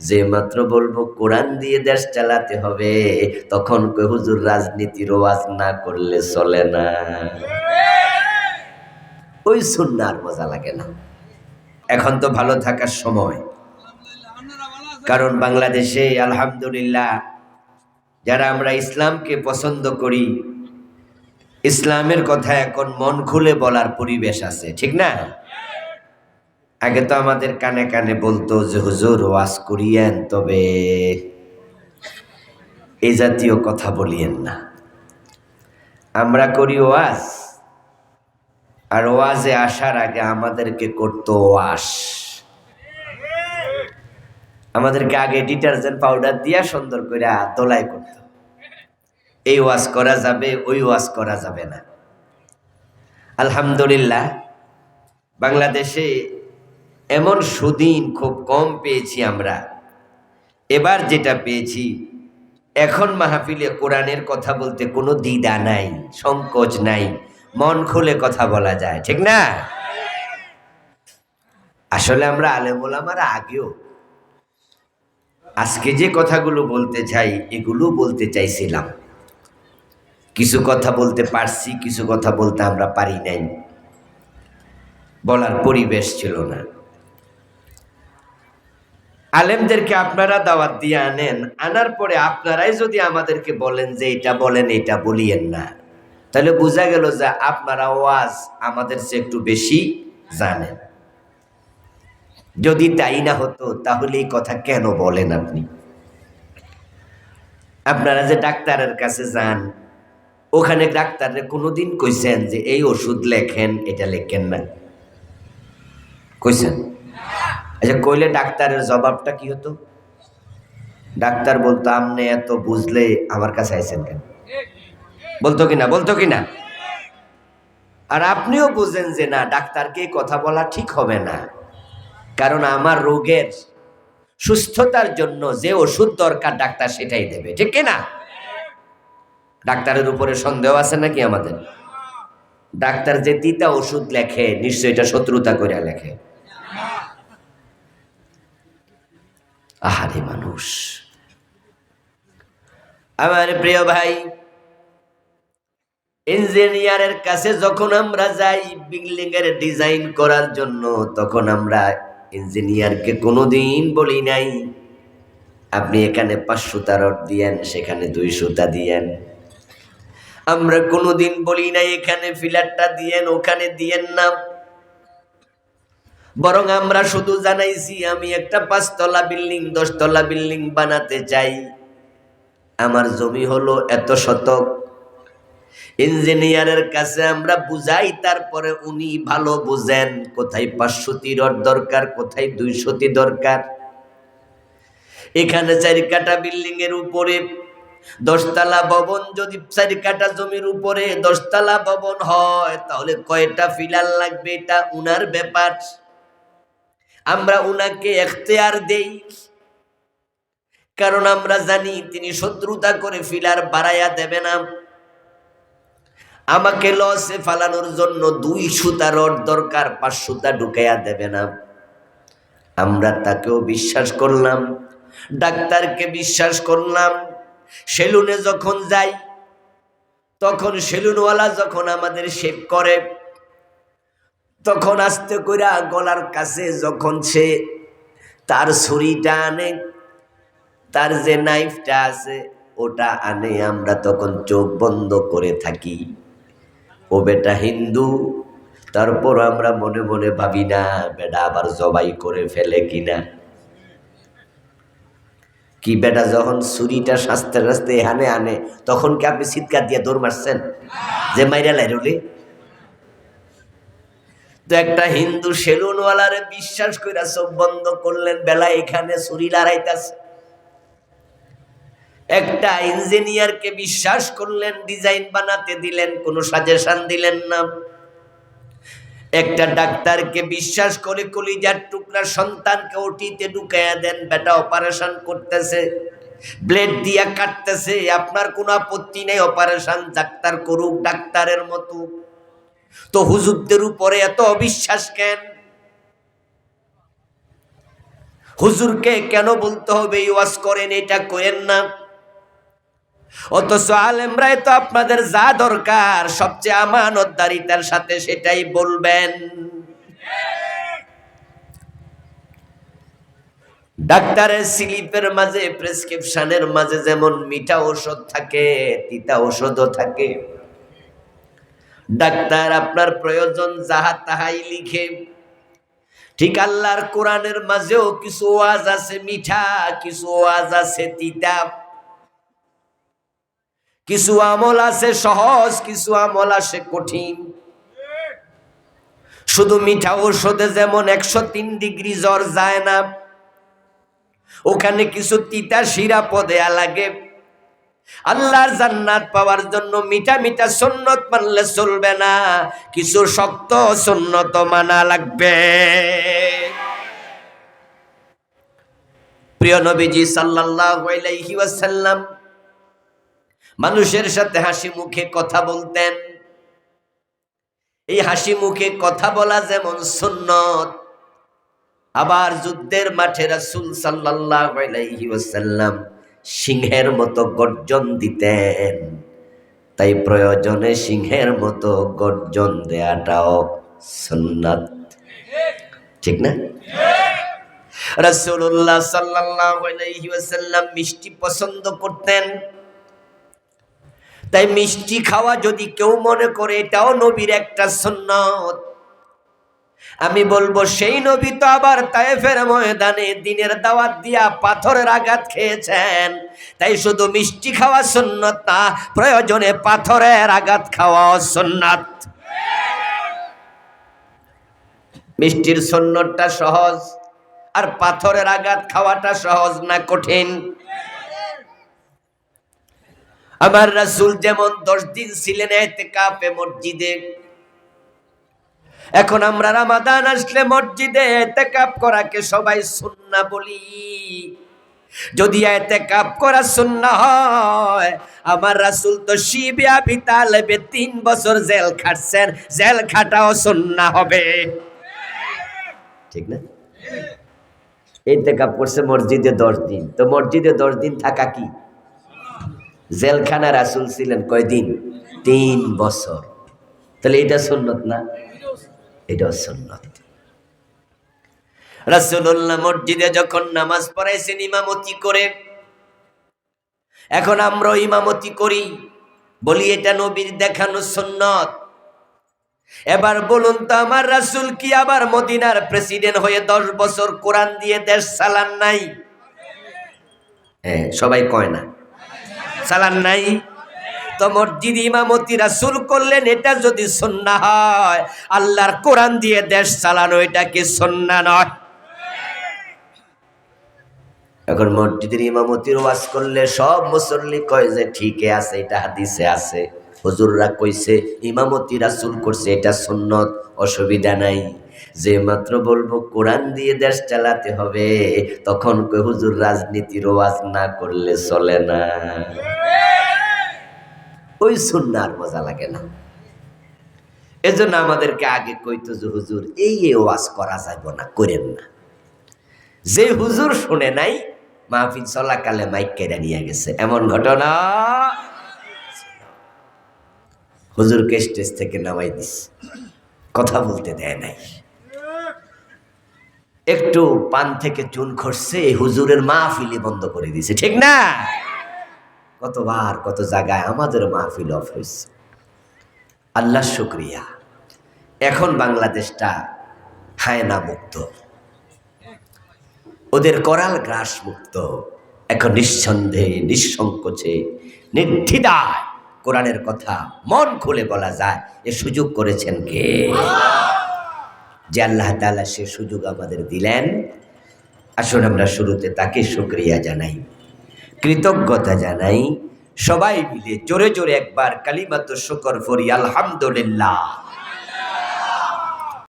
যে মাত্র বলবো কোরআন দিয়ে দেশ চালাতে হবে, তখন কই হুজুর রাজনীতির ওয়াজ না করলে চলে না। ওই সুন্নাহ আর মজা লাগে না। এখন তো ভালো থাকার সময়, কারণ বাংলাদেশে আলহামদুলিল্লাহ যারা আমরা ইসলামকে পছন্দ করি, ইসলামের কথা এখন মন খুলে বলার পরিবেশ আছে, ঠিক না? আগে তো আমাদের কানে কানে বলতো যে হুজুর ওয়াজ করিয়েন, তবে এই জাতীয় কথা বলিয়েন না। আমরা করি ওয়াজ, আর ওয়াজে আসার আগে আমাদেরকে করতো ওয়াশ। আমাদেরকে আগে ডিটারজেন্ট পাউডার দিয়া সুন্দর করে দোলাই করতো, এই ওয়াজ করা যাবে, ওই ওয়াজ করা যাবে না। আলহামদুলিল্লাহ বাংলাদেশে এমন সুদিন খুব কম পেয়েছি আমরা। এবার যেটা পেয়েছি, এখন মাহফিলে কোরআনের কথা বলতে কোনো দ্বিধা নাই, সংকোচ নাই, মন খুলে কথা বলা যায়, ঠিক না? আসলে আমরা আলেম ওলামারা আগেও আজকে যে কথাগুলো বলতে চাই এগুলো বলতে চাইছিলাম। কিছু কথা বলতে পারছি, কিছু কথা বলতে আমরা পারি নাই, বলার পরিবেশ ছিল না। আলেমদেরকে আপনারা দাওয়াত দিয়ে আনেন, আনার পরে আপনারাই যদি আমাদেরকে বলেন যে এটা বলেন, এটা বলিয়েন না, তাহলে বোঝা গেল যে আপনারা ওয়াজ আমাদের চেয়ে একটু বেশি জানেন। যদি তাই না হতো তাহলে এই কথা কেন বলেন আপনি? আপনারা যে ডাক্তারের কাছে যান, ওখানে ডাক্তারে কোনোদিন কইছেন যে এই ওষুধ লেখেন, এটা লেখেন না? কইছেন? আচ্ছা, কইলে ডাক্তারের জবাবটা কি হতো? ডাক্তার বলতো আপনি এত বুঝলে আমার কাছে আইছেন কেন? বলতো কিনা? বলতো কিনা? আর আপনিও বুঝেন যে না, ডাক্তারকে কথা বলা ঠিক হবে না, কারণ আমার রোগের সুস্থতার জন্য যে ওষুধ দরকার ডাক্তার সেটাই দেবে, ঠিক কিনা? ডাক্তারের উপরে সন্দেহ আছে নাকি আমাদের? ডাক্তার যে তিতা ওষুধ লেখে, নিশ্চয়ই এটা শত্রুতা করে লেখে। আহারে মানুষ! আমার প্রিয় ভাই, ইঞ্জিনিয়ারের কাছে যখন আমরা যাই বিল্ডিং এর ডিজাইন করার জন্য, তখন আমরা ইঞ্জিনিয়ারকে কোনোদিন বলি নাই আপনি এখানে 5 সুতা রড দিয়েন, সেখানে 2 সুতা দিয়েন। আমরা কোনোদিন বলি নাই এখানে ফিলারটা দিয়েন, ওখানে দিয়েন না। বরং আমরা শুধু জানাইছি আমি একটা 5 তলা বিল্ডিং, 10 তলা বিল্ডিং বানাতে চাই, আমার জমি হলো এত শতক। ইঞ্জিনিয়ারের কাছে আমরা বুঝাই, তারপরে উনি ভালো বুঝেন কোথায় 500 রড দরকার, কোথায় 200 দরকার। এখানে 4 কাঠা বিল্ডিং এর উপরে 10 তলা ভবন, যদি 4 কাঠা জমির উপরে 10 তলা ভবন হয়, তাহলে কয়টা ফিলার লাগবে এটা উনার ব্যাপার। আমরা উনাকে এখতিয়ার দেই, কারণ আমরা জানি তিনি শত্রুতা করে ফিলার বাড়াইয়া দেবে না। আমাকে লসে ফালানোর জন্য 2 সুতা রড দরকার, 5 সুতা ঢুকাইয়া দেবে না। আমরা তাকেও বিশ্বাস করলাম, ডাক্তারকে বিশ্বাস করলাম। সেলুনে যখন যাই, তখন সেলুনওয়ালা যখন আমাদের শেভ করে, তখন আস্তে কইরা গলার কাছে যখন সে তার ছুরিটা আনে, তার যে নাইফটা আছে ওটা আনে, আমরা তখন চোখ বন্ধ করে থাকি। ও বেটা হিন্দু, তারপর আমরা মনে মনে ভাবি না বেটা আবার জবাই করে ফেলে কিনা। কি বেটা যখন ছুরিটা সাজতে সাজতে এখানে আনে, তখন কি আপনি চিৎকার দিয়ে দৌড় মারছেন যে মাইরা লাইরুলি? তো একটা হিন্দু সেলুনওয়ালারে বিশ্বাস কইরা চোখ বন্ধ করলেন, বেলা এখানে ছুরি লড়াইতেছে। একটা ইঞ্জিনিয়ারকে বিশ্বাস করলেন, ডিজাইন বানাতে দিলেন, কোনো সাজেশন দিলেন না। একটা ডাক্তারকে বিশ্বাস করে কলিজার টুকরা সন্তানকে ওটিতে ঢুকাইয়া দেন, বেটা অপারেশন করতেছে, ব্লেড দিয়া কাটতেছে, আপনার কোনো আপত্তি নেই, অপারেশন ডাক্তার করুক ডাক্তারের মতো। তো হুজুরদের উপরে এত অবিশ্বাস কেন? হুজুরকে কেন বলতে হবে ওয়াজ করেন, এটা করেন না। অথচ আলেমরাই তো আপনাদের যা দরকার সবচেয়ে আমানতদারিতার সাথে সেটাই বলবেন। ডাক্তারের স্লিপের মাঝে, প্রেসক্রিপশনের মাঝে যেমন মিঠা ঔষধ থাকে, তিতা ঔষধও থাকে। ডাক্তার আপনার প্রয়োজন যাহা তাহাই লিখে। ঠিক আল্লাহর কোরআনের মাঝেও কিছু ওয়াজ আছে মিঠা, কিছু ওয়াজ আছে তিতা, কিছু আমল আছে সহজ, কিছু আমল আছে কঠিন। শুধু মিঠা ঔষধে যেমন 103 ডিগ্রি জ্বর যায় না, ওখানে কিছু তিতা সিরাপ দেয়া লাগে। আল্লাহর জান্নাত পাওয়ার জন্য মিঠা মিঠা সুন্নত মানলে চলবে না, কিছু শক্ত সুন্নত মানা লাগবে। প্রিয় নবীজি সাল্লাল্লাহু আলাইহি ওয়াসাল্লাম মানুষের সাথে হাসি মুখে কথা বলতেন। এই হাসি মুখে কথা বলা যেমন সুন্নত, আবার যুদ্ধের মাঠে রাসূল সাল্লাল্লাহু আলাইহি ওয়াসাল্লাম সিংহের মতো গর্জন দিতেন। তাই প্রয়োজনে সিংহের মতো গর্জন দেয়াটাও সুন্নাত, ঠিক না? রাসূলুল্লাহ সাল্লাল্লাহু আলাইহি ওয়াসাল্লাম মিষ্টি পছন্দ করতেন। তাই মিষ্টি খাওয়া যদি কেউ মনে করে এটাও নবীর একটা সুন্নত, আমি বলবো সেই নবী তো আবার তায়েফের ময়দানে দিনের দাওয়াত দিয়া পাথরের আঘাত খেয়েছেন। তাই শুধু মিষ্টি খাওয়া সুন্নত না, প্রয়োজনে পাথরের আঘাত খাওয়াও সুন্নাত। মিষ্টির সুন্নতটা সহজ, আর পাথরের আঘাত খাওয়াটা সহজ না কঠিন? আমার রাসূল যেমন 10 দিন ছিলেন ইতিকাফে মসজিদে, এখন আমরা রমাদান আসলে মসজিদে ইতিকাফ করাকে সবাই সুন্নাহ বলি। যদি ইতিকাফ করা সুন্নাহ হয়, আমার রাসূল তো শিবে আবি তালেবে 3 বছর জেল খাটছেন, জেল খাটাও সুন্নাহ হবে, ঠিক না? ইতিকাফ করছে মসজিদে 10 দিন, তো মসজিদে 10 দিন থাকা কি? জেলখানা রাসূল ছিলেন কয়দিন? 3 বছর। তাহলে এটা সুন্নত না? এটাও সুন্নত। রাসূলুল্লাহ মসজিদে যখন নামাজ পড়াইছেন ইমামতি করে, এখন আমরা ইমামতি করি, বলি এটা নবীর দেখানো সুন্নত। এবার বলুন তো, আমার রাসূল কি আবার মদিনার প্রেসিডেন্ট হয়ে 10 বছর কোরআন দিয়ে দেশ চালান নাই? হ্যাঁ, সবাই কয় না চালান নাই? তো মসজিদ ইমামতি রাসূল করলেন, এটা যদি সুন্নাহ হয়, আল্লাহর কোরআন দিয়ে দেশ চালানো এটা কি সুন্নাহ নয়? এখন মসজিদের ইমামতির ওয়াজ করলে সব মুসল্লি কয় যে ঠিকই আছে, এটা হাদিসে আছে, হুজুররা কইছে, ইমামতি রাসূল করছে, এটা সুন্নত, অসুবিধা নাই। যে মাত্র বলবো কোরআন দিয়ে দেশ চালাতে হবে, তখন কই হুজুর রাজনীতির ওয়াজ না করলে চলে না। ওই সুন্নাহর মজা লাগে না। এজন্য আমাদেরকে আগে কইতো যে হুজুর এই ওয়াজ করা যাবে না, করেন না। যে হুজুর শুনে নাই, মাহফিল চলাকালে মাইক কেড়ে নিয়ে গেছে, এমন ঘটনা হুজুরকে স্টেজ থেকে নামাই দিস, কথা বলতে দেয় নাই। একটু পান থেকে চুন খসছে, হুজুরের মাহফিলই বন্ধ করে দিছে, ঠিক না? কতবার কত জায়গায় আমাদের মাহফিল অফ হয়েছে। আল্লাহ শুকরিয়া, এখন বাংলাদেশটা হায়না মুক্ত, ওদের করাল গ্রাস মুক্ত। এখন নিঃসন্দেহে, নিঃসংকোচে, নির্দ্বিধায় কোরআনের কথা মন খুলে বলা যায়। এ সুযোগ করেছেন কে? যে আল্লাহ তাআলা সে সুযোগ আমাদের দিলেন। আসুন আমরা শুরুতে তাকে শুকরিয়া জানাই, কৃতজ্ঞতা জানাই। সবাই মিলে জোরে জোরে একবার কালিমাতুশ শুকর পড়ি, আলহামদুলিল্লাহ।